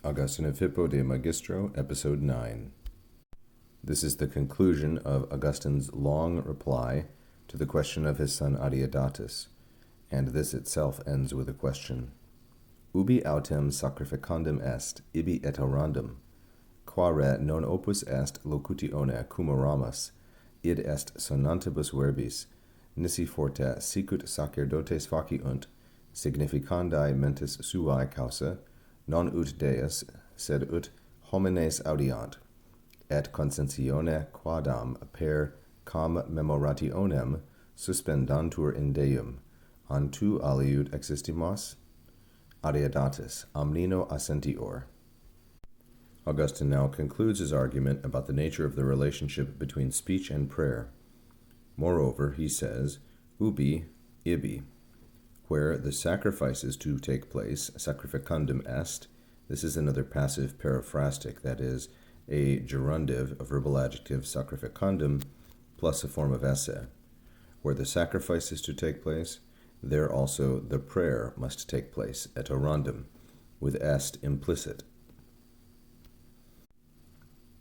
Augustine of Hippo de Magistro, Episode 9. This is the conclusion of Augustine's long reply to the question of his son Adeodatus, and this itself ends with a question. Ubi autem sacrificandum est, ibi et orandum, quare non opus est locutione cum oramus, id est sonantibus verbis, nisi forte sicut sacerdotes faciunt, significandae mentis suae causa, non ut Deus, sed ut homines audiant, et consentione quadam per commemorationem suspendantur in Deum, antu aliud existimas? Adeodatus, omnino assentior. Augustine now concludes his argument about the nature of the relationship between speech and prayer. Moreover, he says, ubi, ibi, where the sacrifice is to take place, sacrificandum est. This is another passive periphrastic, that is, a gerundive, a verbal adjective, sacrificandum, plus a form of esse. Where the sacrifice is to take place, there also the prayer must take place, et orandum, with est implicit.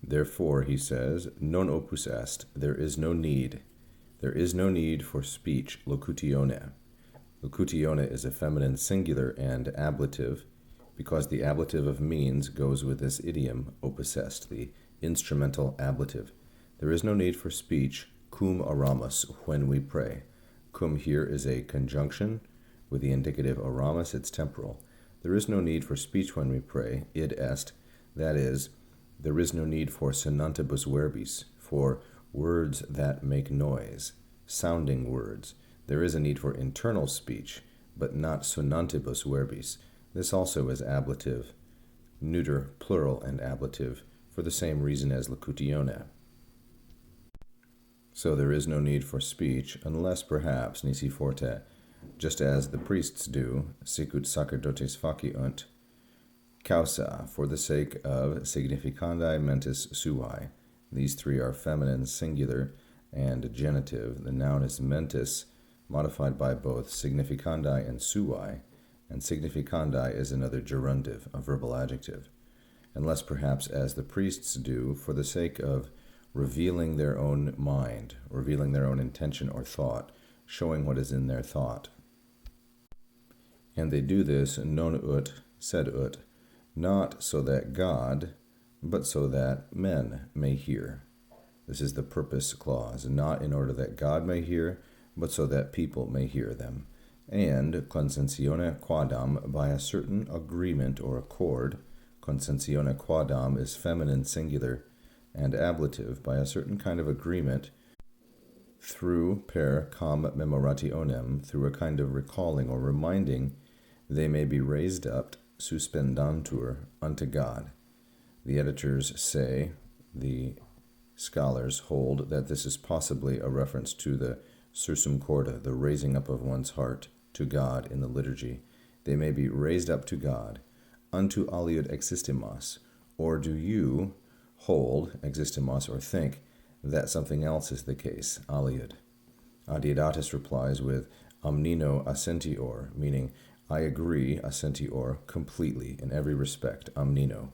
Therefore, he says, non opus est, there is no need. There is no need for speech, locutione. Locutione is a feminine singular and ablative, because the ablative of means goes with this idiom, opus est, the instrumental ablative. There is no need for speech, cum oramus, when we pray. Cum here is a conjunction, with the indicative oramus, it's temporal. There is no need for speech when we pray, id est, that is, there is no need for sonantibus verbis, for words that make noise, sounding words. There is a need for internal speech, but not sonantibus verbis. This also is ablative, neuter, plural, and ablative, for the same reason as locutione. So there is no need for speech, unless perhaps, nisi forte, just as the priests do, sicut sacerdotes faciunt, causa, for the sake of significandae mentis suae. These three are feminine singular and genitive. The noun is mentis, modified by both significandae and suae, and significandae is another gerundive, a verbal adjective. Unless perhaps as the priests do, for the sake of revealing their own mind, revealing their own intention or thought, showing what is in their thought. And they do this non ut, sed ut, not so that God, but so that men may hear. This is the purpose clause, not in order that God may hear, but so that people may hear them. And consentione quadam, by a certain agreement or accord. Consentione quadam is feminine singular and ablative, by a certain kind of agreement, through per commemorationem, through a kind of recalling or reminding, they may be raised up, suspendantur, unto God. The editors say, the scholars hold, that this is possibly a reference to the sursum corda, the raising up of one's heart to God in the liturgy. They may be raised up to God, unto aliud existimas, or do you hold, existimas, or think, that something else is the case, aliud? Adeodatus replies with omnino assentior, meaning, I agree, assentior, completely, in every respect, omnino.